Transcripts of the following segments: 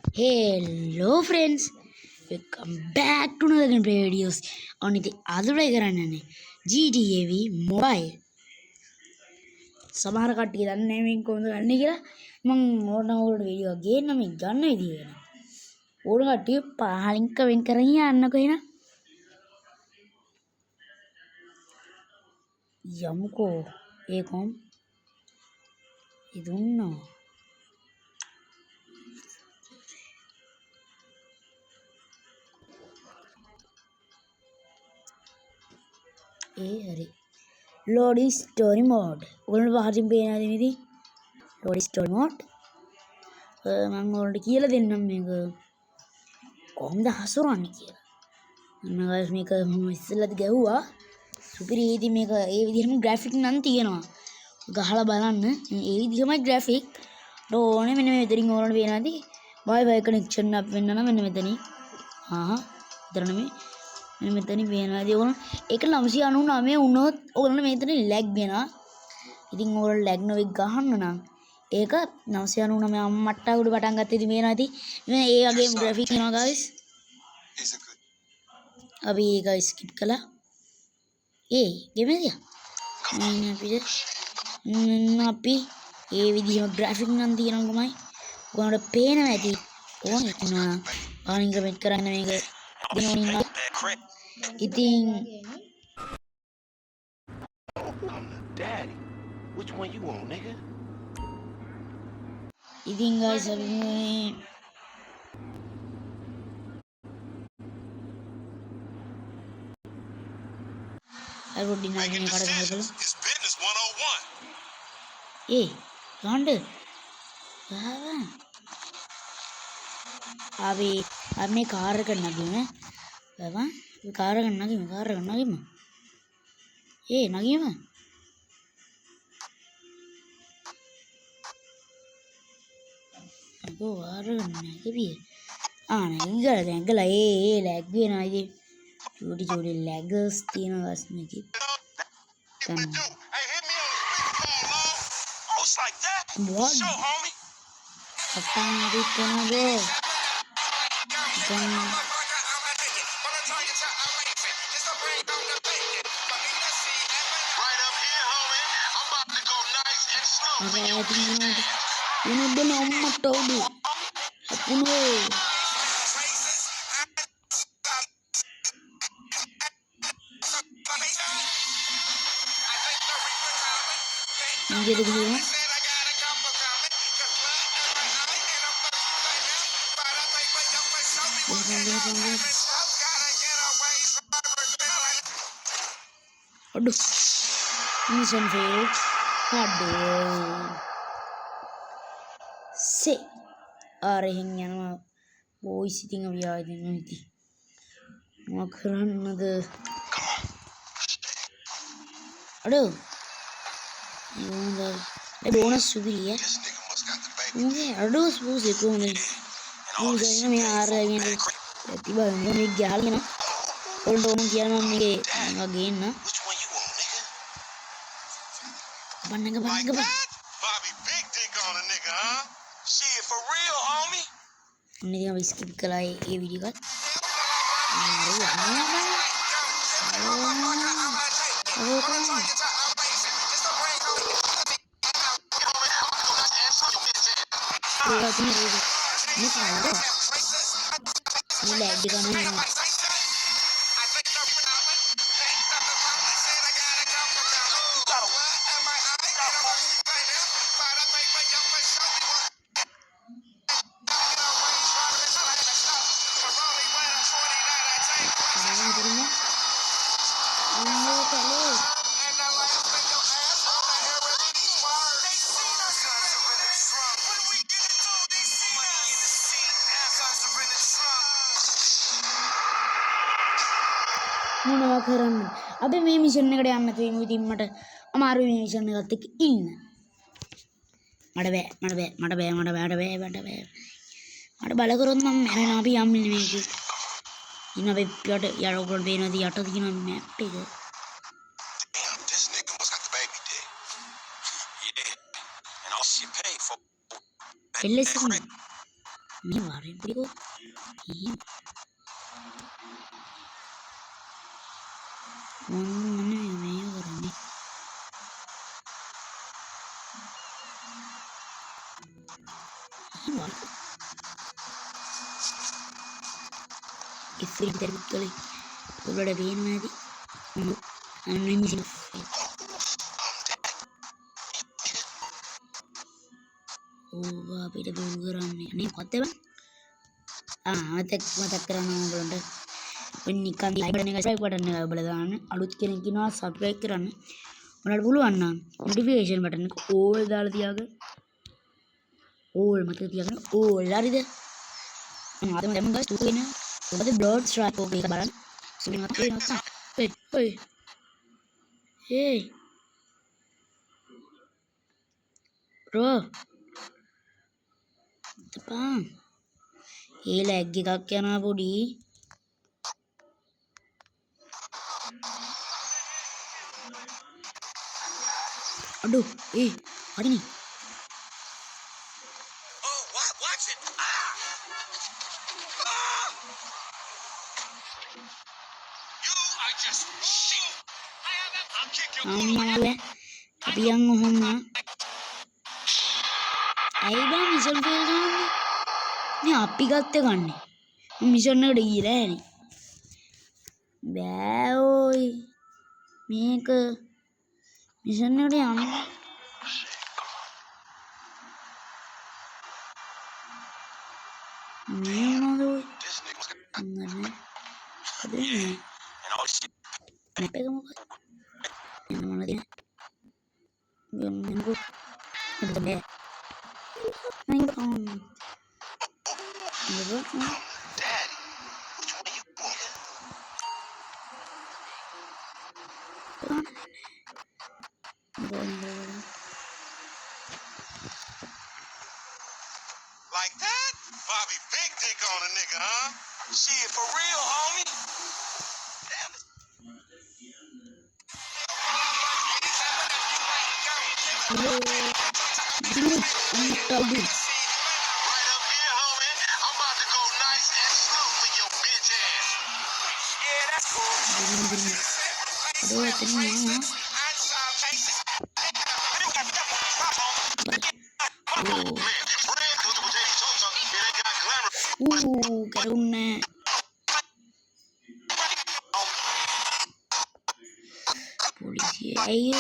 Hello friends, welcome back to another gameplay videos on the other GTA V mobile. සමහර කට්ටිය දන්නේ නැහැ මේක කොහොමද ගන්න කියලා. මම ඕනවට වීඩියෝ ගේන්න මේ ගන්න විදිය ගැන. ඕන කට්ටිය පහලින් කමෙන්ට් කරගෙන යන්නකෝ එහෙනම්. යමුකෝ ඒකම් ඉදුන්නෝ හරි loading story mode ඔයගොල්ලෝ පහලින් පේනවාද මේක loading story mode මම ඔයාලට කියලා දෙන්නම් මේක කොහොමද හසුරවන්නේ කියලා. මම guys මේක මම ඉස්සෙල්ලාද ගැහුවා සුපිරි ඉතින් මේක ඒ විදිහටම ග්‍රැෆික් නම් තියෙනවා. ගහලා බලන්න ඒ විදිහමයි ග්‍රැෆික්. ඕනේ මෙන්න මේ විතරින් ඕනට වෙනවාද Wi-Fi connection අප් වෙන්න නම් මෙන්න මෙතනින් විතර නෙමෙයි මෙන්න මෙතනින් වෙනවාද ඕන ඒක 999 වුණොත් ඕගොල්ලෝ මෙතන ලැග් වෙනවා. ඉතින් ඕගොල්ලෝ ලැග් නොවෙ ගහන්න නම් ඒක 999 මට්ටමකට පටන් ගත්ත ඉතින් වෙනවාද මේ ඒ වගේම ග්‍රැෆික් වෙනවා guys. අපි ඒක ස්කිප් කළා. ගෙමෙදියා අපි ඒ විදිහම ග්‍රැෆික් නම් තියෙනකොමයි ඔයාලට පේනවා ඇති ඕනේ වෙනවා පානින් කමෙන්ට් කරන්න මේක දෙනෝනින්න ඉතින් Daddy, which one you want, nigga? ඉතින් guys අපි අර ඩිනාගෙන කඩ ගහලා It's business 101. ගාන්න අපි මේ කාර් එක නගින්න බබා මේ කාර් එක නගින්න නගින්න අගෝ වාර නැගිවිය නැගිලා දැන්ගලා ලැග් වෙනවා ඉතින් චූටි ලැගර්ස් තියෙනවා ගස් මේක Hey, hit me on the speakerphone, Lord. Oh, it's like that? What? Show, homie. Appan දිත්තනගේ දැන් Right up here, homie. I'm about to go nice and slow. Ini nomor tahu Akuno jadi begini aduh mission fail aduh se arahin yana boy sitting up ya ini makaran ada aduh bonus sudah ya mungkin aduh bos itu nih ini me arahin tiba ini jalan na kalau dong jalan nih again na Like that? Bobby, big dick on a nigga, huh? Shit, for real, homie? ini dia skip ke lagi video kan ini lagi kan මොනවා කරන්න අපි මේ mission එකට යන්න තියෙමු ඉතින් මට අමාරු මේ මිෂන් එකත් එක්ක ඉන්න මට බෑ මට බල කරොත් මම මැරෙනවා අපි යන්නේ මේක ඉන්න අපි යට ඔයගොල්ලෝ පේනවාද යට තියෙන මැප් එක This nigga must got the baby dick. Yeah. And all she paid for. එල්ලෙසම මේ වරෙන් පිළිකෝ ඊ මොන්නේ මේ කරන්නේ ඉස්සෙල් දෙවිත්වල උඩට පේනවාද අන්න මිසින් ඕවා අපිට දුරු කරන්නේ නේ කොත්තේ මතක් කරනවා ඔයගොල්ලන්ට ඔන්න නිකන් ලයික් බටන් එක සබ්ස්ක්‍රයිබ් බටන් එක ඔබලා දාන්න අලුත් කෙනෙක් ඉන්නවා සබ්ස්ක්‍රයිබ් කරන්න ඔයාලට පුළුවන් නම් නොටිෆිකේෂන් බටන් එක ඕල් දාලා තියාගන්න ඕල් මතක තියාගන්න ඕල් හරිද අද මම ගස් තුන ඔබද බ්ලඩ් ස්ට්‍රයික් එක බලන්න සුමින් අතේ නැත්නම් හේ හේ බ්‍රෝ තපා ඒ ලැග් එකක් යනවා පොඩි අඩෝ හරිනේ Oh, watch it. You are just shit. I'll kick your අම්මල අපියන් ඔහොම ඇයි බං මිෂන් ෆේල් කරන්නේ මේ අපි ගත්තේ ගන්නේ මිෂන් එකට ගිහලා ඇනේ බෑ ඔයි මේක මිෂන් එකට යන්න මේ මොනවද ඔයි නෑ අදේ මැප් එක මොකක්ද එන්න මොනවද ගම්මෙන්කෝ අද බෑ නෑ Like that? Bobby big dick on a nigga, huh? Shit, for real, homie? Damn it. Right up here, homie. I'm about to go nice and slow for your bitch ass. Yeah, that's cool. කරුන්න පොලිසිය ඇයි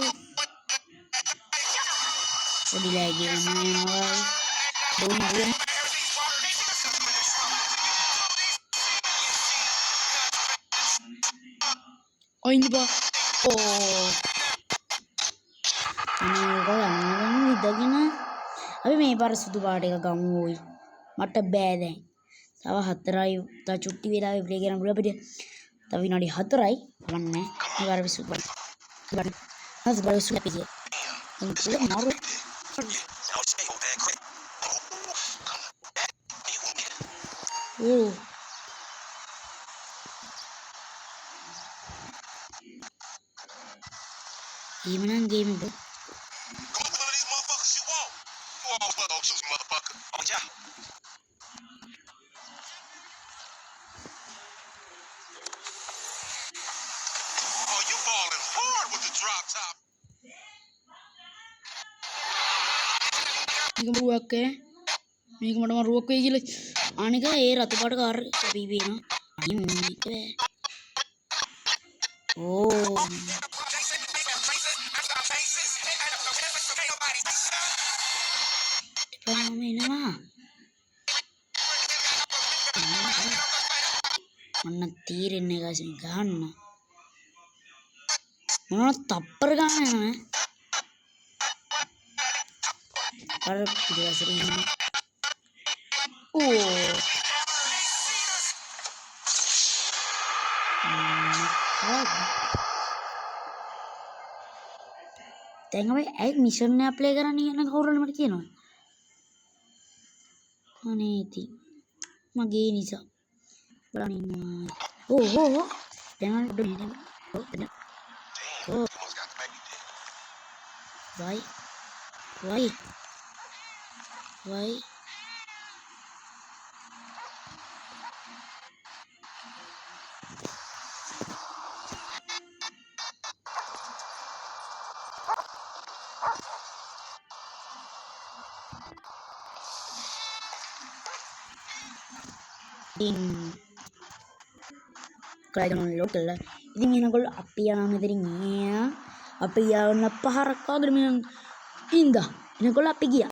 පොඩි ලෑගි යනවා දුන්න අයින් බා ඕ විදගෙන අපි මේ පාර සුදු පාට එක ගමු ඕයි මට බෑ දැන් තව 4යි තව චුට්ටි වෙලාවෙ ප්ලේ කරන්න පුළුවන් අපිට තව විනාඩි 4යි වන්නේ මේ පාර විසු බලන්න බලන්න හස් බලන්න සුප් පිටිය ඒක මාරු ඕ එහෙමනම් ගේම් එක Motherfucker. Oh, yeah. Oh, you falling hard with the drop top. මේක මරුවක් මේක මට මරුවක් වෙයි කියලා අනික ඒ රතු පාට කාර් අපි වෙනවා අනික ඕ එනවා මන්න තීරෙන්නේ ගාසින් ගහන්න මොනවා තප්පර ගන්න යනවා අර පිටිවසරින් ඕ දැන් අපි ඇයි මිෂන් එක ප්ලේ කරන්න කියන කවුරුහරි මට කියනවා අනේ ඉතින් මගේ නිසා බලන්න ඉන්නවා ඕ දැන් උඩ මෙහෙම ඕ why ඉතින් කලයිදන ලෝඩ් කළා. ඉතින් එනකොට අපි යනවා මෙතනින් අපි යන පහරක් වගේ මම ඉඳා. එනකොට අපි ගියා.